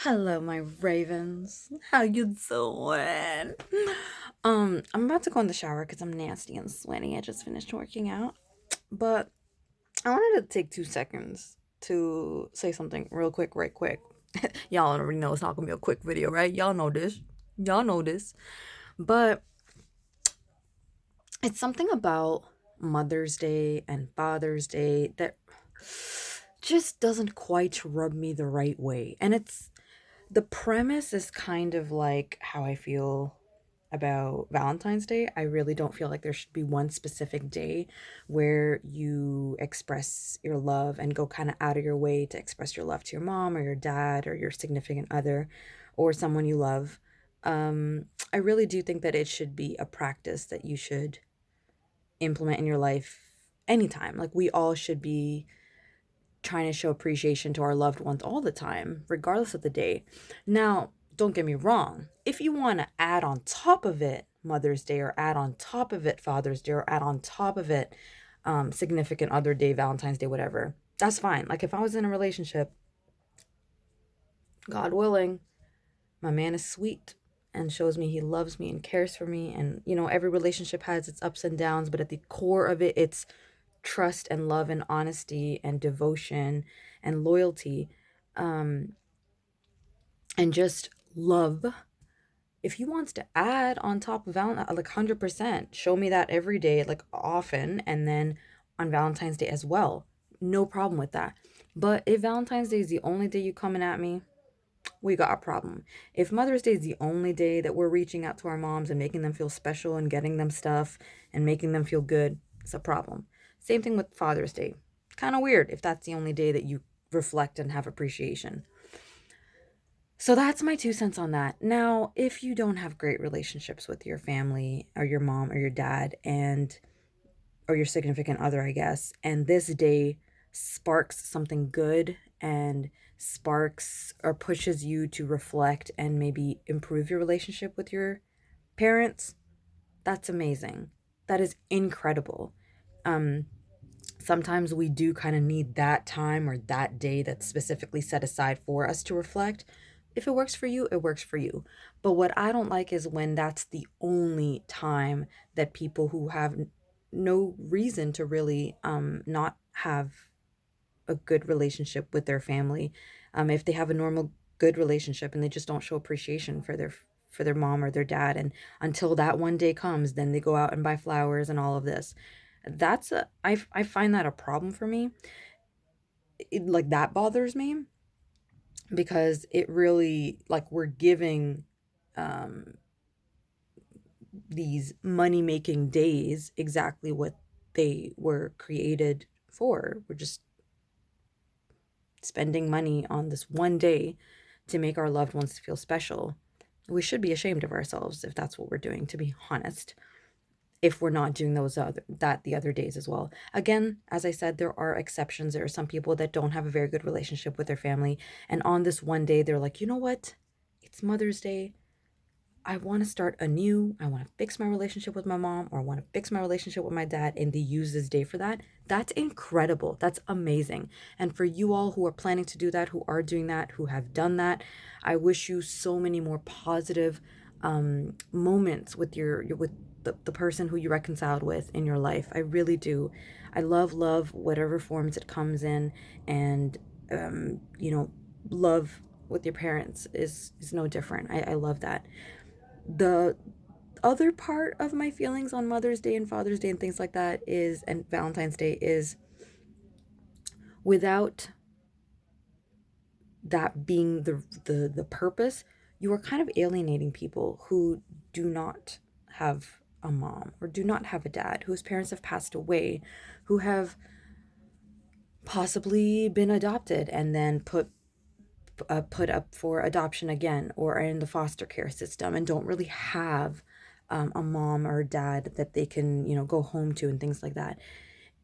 Hello, my ravens. How you doing? I'm about to go in the shower because I'm nasty and sweaty. I just finished working out, but I wanted to take 2 seconds to say something real quick, right quick. Y'all already know it's not gonna be a quick video, right? Y'all know this. Y'all know this. But it's something about Mother's Day and Father's Day that just doesn't quite rub me the right way. And it's the premise is kind of like how I feel about Valentine's Day. I really don't feel like there should be one specific day where you express your love and go kind of out of your way to express your love to your mom or your dad or your significant other or someone you love. I really do think that it should be a practice that you should implement in your life anytime. Like we all should be trying to show appreciation to our loved ones all the time, regardless of the day. Now, don't get me wrong. If you want to add on top of it Mother's Day or add on top of it Father's Day or add on top of it significant other day, Valentine's Day, whatever, that's fine. Like if I was in a relationship, God willing, my man is sweet and shows me he loves me and cares for me. And, every relationship has its ups and downs, but at the core of it, it's trust and love and honesty and devotion and loyalty, um, and just love. If he wants to add on top of Valentine, like 100%, show me that every day, like often, and then on Valentine's Day as well. No problem with that. But if Valentine's Day is the only day you coming at me, we got a problem. If Mother's Day is the only day that we're reaching out to our moms and making them feel special and getting them stuff and making them feel good, it's a problem. Same thing with Father's Day. Kind of weird if that's the only day that you reflect and have appreciation. So that's my 2 cents on that. Now, if you don't have great relationships with your family or your mom or your dad and or your significant other, I guess, and this day sparks something good and sparks or pushes you to reflect and maybe improve your relationship with your parents, that's amazing. That is incredible. Um, Sometimes we do kind of need that time or that day that's specifically set aside for us to reflect. If it works for you, it works for you. But what I don't like is when that's the only time that people who have no reason to really not have a good relationship with their family, if they have a normal good relationship and they just don't show appreciation for their mom or their dad, and until that one day comes, then they go out and buy flowers and all of this. I find that a problem for me. Like that bothers me because it really, like, we're giving um these money making days exactly what they were created for. We're just spending money on this one day to make our loved ones feel special. We should be ashamed of ourselves if that's what we're doing, to be honest, if we're not doing the other days as well. Again, as I said, there are exceptions. There are some people that don't have a very good relationship with their family, and on this one day they're like, you know what, it's Mother's Day, I want to start anew. I want to fix my relationship with my mom, or I want to fix my relationship with my dad, and they use this day for that. That's incredible. That's amazing. And for you all who are planning to do that, who are doing that, who have done that, I wish you so many more positive moments with with the person who you reconciled with in your life. I really do. I love whatever forms it comes in, and love with your parents is no different. I love that. The other part of my feelings on Mother's Day and Father's Day and things like that is, and Valentine's Day, is without that being the purpose, you are kind of alienating people who do not have a mom or do not have a dad, whose parents have passed away, who have possibly been adopted and then put up for adoption again, or are in the foster care system and don't really have a mom or a dad that they can, go home to and things like that.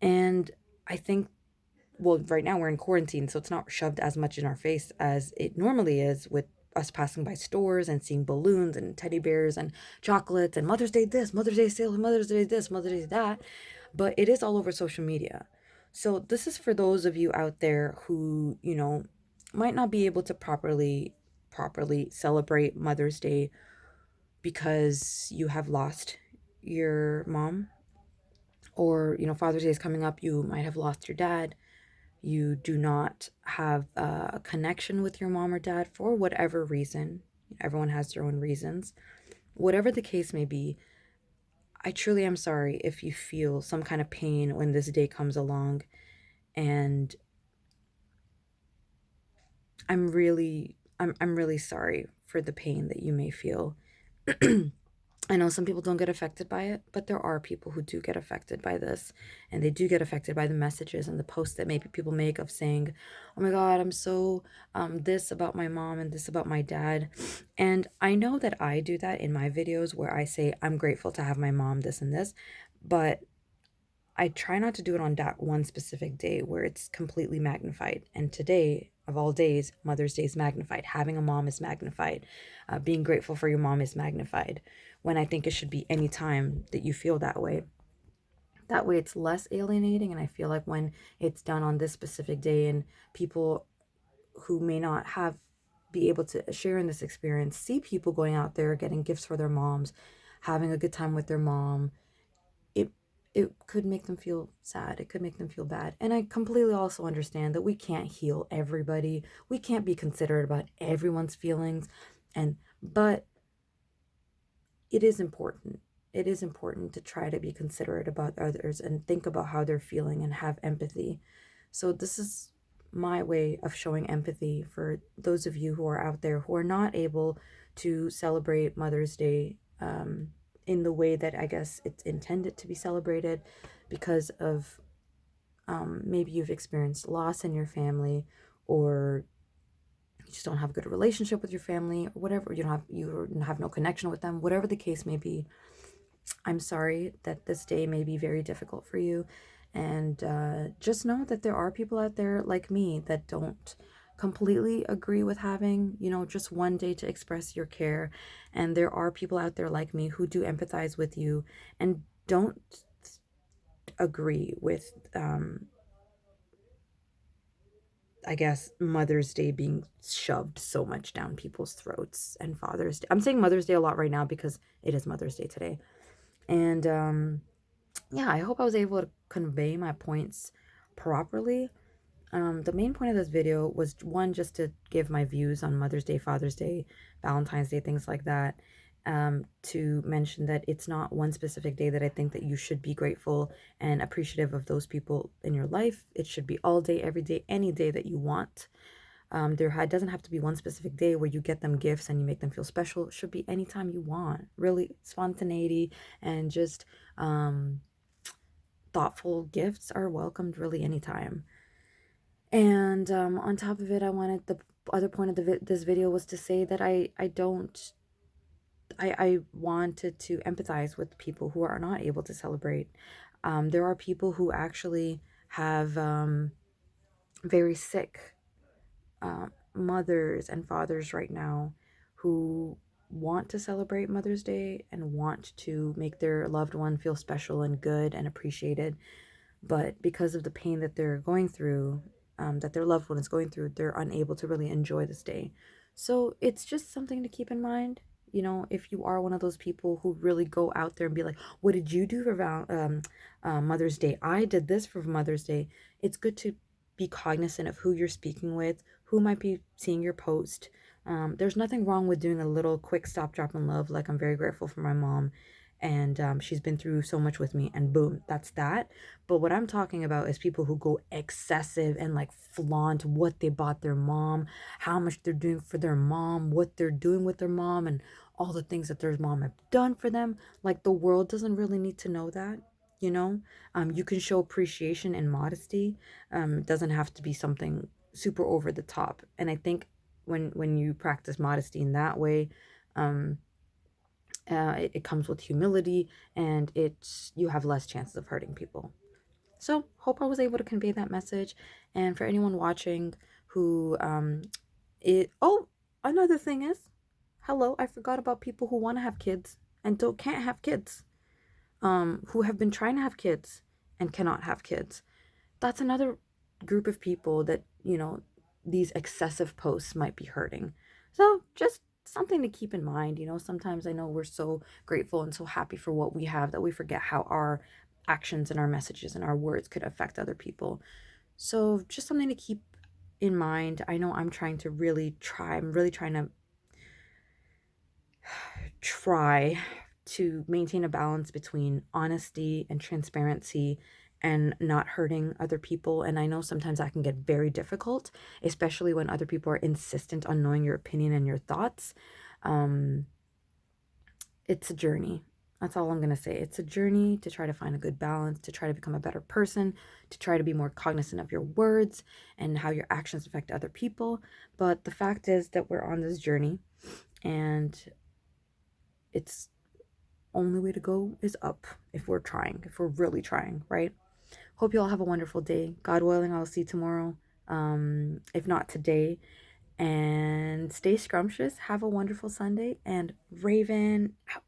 And I think, well, right now we're in quarantine, so it's not shoved as much in our face as it normally is, with us passing by stores and seeing balloons and teddy bears and chocolates and Mother's Day this, Mother's Day sale, Mother's Day this, Mother's Day that. But it is all over social media. So this is for those of you out there who, might not be able to properly celebrate Mother's Day because you have lost your mom, or Father's Day is coming up, you might have lost your dad, you do not have a connection with your mom or dad for whatever reason. Everyone has their own reasons. Whatever the case may be, I truly am sorry if you feel some kind of pain when this day comes along. And I'm really sorry for the pain that you may feel. I know some people don't get affected by it, but there are people who do get affected by this, and they do get affected by the messages and the posts that maybe people make of saying, "Oh my God, I'm so this about my mom and this about my dad." And I know that I do that in my videos where I say I'm grateful to have my mom, this and this, but I try not to do it on that one specific day where it's completely magnified. And today, of all days, Mother's Day is magnified. Having a mom is magnified. Being grateful for your mom is magnified. When I think it should be any time that you feel that way. That way, it's less alienating. And I feel like when it's done on this specific day, and people who may not have be able to share in this experience see people going out there getting gifts for their moms, having a good time with their mom, it it could make them feel sad. It could make them feel bad. And I completely also understand that we can't heal everybody. We can't be considerate about everyone's feelings. But it is important. It is important to try to be considerate about others and think about how they're feeling and have empathy. So this is my way of showing empathy for those of you who are out there who are not able to celebrate Mother's Day in the way that I guess it's intended to be celebrated because of maybe you've experienced loss in your family, or you just don't have a good relationship with your family, or whatever. You have no connection with them. Whatever the case may be, I'm sorry that this day may be very difficult for you. And just know that there are people out there like me that don't completely agree with having, just one day to express your care. And there are people out there like me who do empathize with you and don't agree with, I guess, Mother's Day being shoved so much down people's throats, and Father's Day. I'm saying Mother's Day a lot right now because it is Mother's Day today. And yeah, I hope I was able to convey my points properly. The main point of this video was, one, just to give my views on Mother's Day, Father's Day, Valentine's Day, things like that. To mention that it's not one specific day that I think that you should be grateful and appreciative of those people in your life. It should be all day, every day, any day that you want. Doesn't have to be one specific day where you get them gifts and you make them feel special. It should be anytime you want. Really, spontaneity and just thoughtful gifts are welcomed really anytime. And on top of it, I wanted the other point of this video was to say that I wanted to empathize with people who are not able to celebrate. There are people who actually have very sick mothers and fathers right now who want to celebrate Mother's Day and want to make their loved one feel special and good and appreciated. But because of the pain that they're going through, that their loved one is going through, they're unable to really enjoy this day. So it's just something to keep in mind. If you are one of those people who really go out there and be like, what did you do for Mother's Day? I did this for Mother's Day. It's good to be cognizant of who you're speaking with, who might be seeing your post. There's nothing wrong with doing a little quick stop, drop, and love. Like, I'm very grateful for my mom, and she's been through so much with me, and boom, that's that. But what I'm talking about is people who go excessive and like flaunt what they bought their mom, how much they're doing for their mom, what they're doing with their mom, and all the things that their mom have done for them. Like, the world doesn't really need to know that. You can show appreciation and modesty. It doesn't have to be something super over the top. And I think when you practice modesty in that way, it comes with humility, and you have less chances of hurting people. So hope I was able to convey that message. And for anyone watching who another thing is, hello, I forgot about people who want to have kids and can't have kids, who have been trying to have kids and cannot have kids. That's another group of people that these excessive posts might be hurting. So just something to keep in mind. Sometimes I know we're so grateful and so happy for what we have that we forget how our actions and our messages and our words could affect other people. So just something to keep in mind. I know I'm really try to maintain a balance between honesty and transparency and not hurting other people. And I know sometimes that can get very difficult, especially when other people are insistent on knowing your opinion and your thoughts. Um, it's a journey. That's all I'm going to say. It's a journey to try to find a good balance, to try to become a better person, to try to be more cognizant of your words and how your actions affect other people. But the fact is that we're on this journey, and it's only way to go is up if we're trying, if we're really trying, right? Hope you all have a wonderful day. God willing, I'll see you tomorrow. If not today. And stay scrumptious. Have a wonderful Sunday. And Raven out.